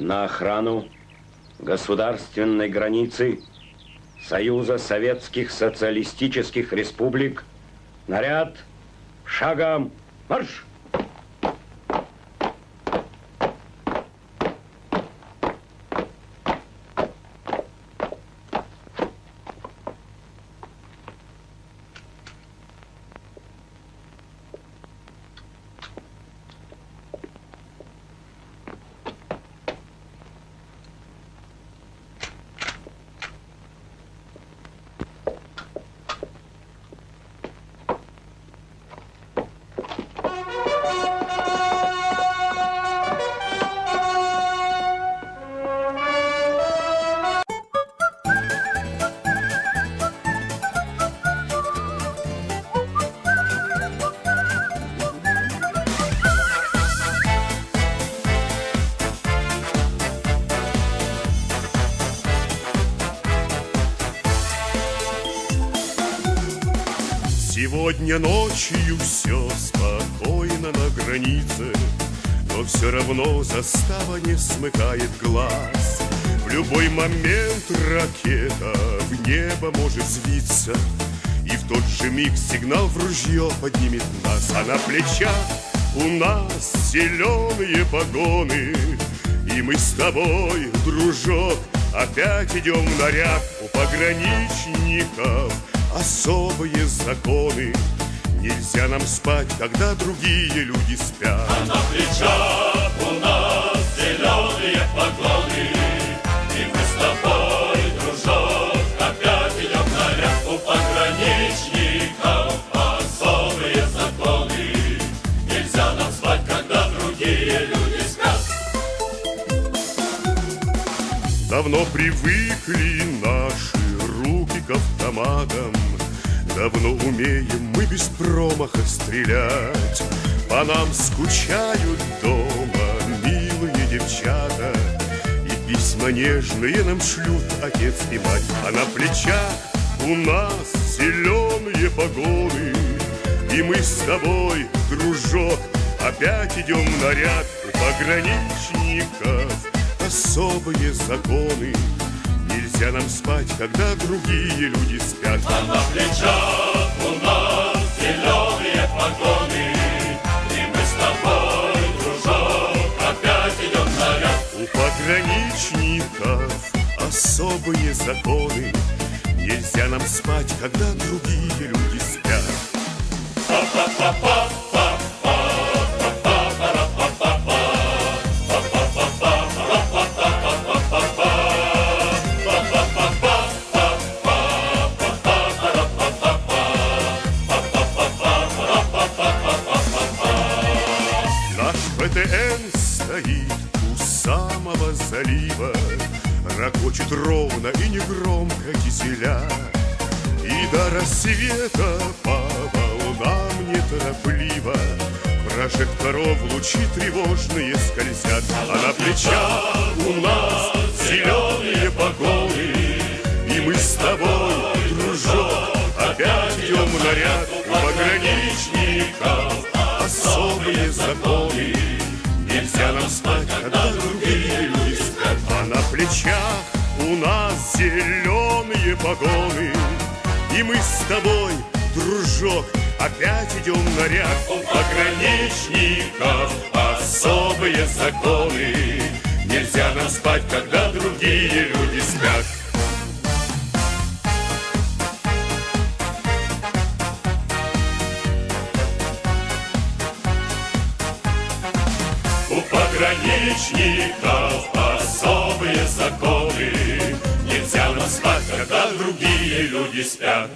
на охрану государственной границы Союза Советских Социалистических Республик. Наряд, шагом марш! Сегодня ночью все спокойно на границе, но все равно застава не смыкает глаз. В любой момент ракета в небо может взвиться, и в тот же миг сигнал в ружье поднимет нас. А на плечах у нас зеленые погоны, и мы с тобой, дружок, опять идем в наряд. У пограничников особые законы. Нельзя нам спать, когда другие люди спят. А на плечах у нас зеленые погоны, и мы с тобой, дружок, опять идем в наряд. У пограничников особые законы. Нельзя нам спать, когда другие люди спят. Давно привыкли наши руки к автоматам, давно умеем мы без промаха стрелять. По нам скучают дома милые девчата, и письма нежные нам шлют отец и мать. А на плечах у нас зеленые погоны, и мы с тобой, дружок, опять идем в наряд. У пограничников особые законы. Нельзя нам спать, когда другие люди спят. А на плечах у нас зеленые погоны, и мы с тобой, дружок, опять идем в наряд. У пограничников особые законы. Нельзя нам спать, когда другие люди спят. ПТН стоит у самого залива, ракочет ровно и негромко дизеля. И до рассвета по волнам неторопливо прожекторов лучи тревожные скользят. А на плечах у нас зеленые погоны, и мы с тобой, дружок, опять идем в наряд. У пограничников особые законы. Нельзя нам спать, когда другие люди спят. А на плечах у нас зеленые погоны, и мы с тобой, дружок, опять идем в наряд. У пограничников особые законы. Нельзя нам спать, когда другие люди спят. У пограничников особые законы. Нельзя нам спать, когда другие люди спят.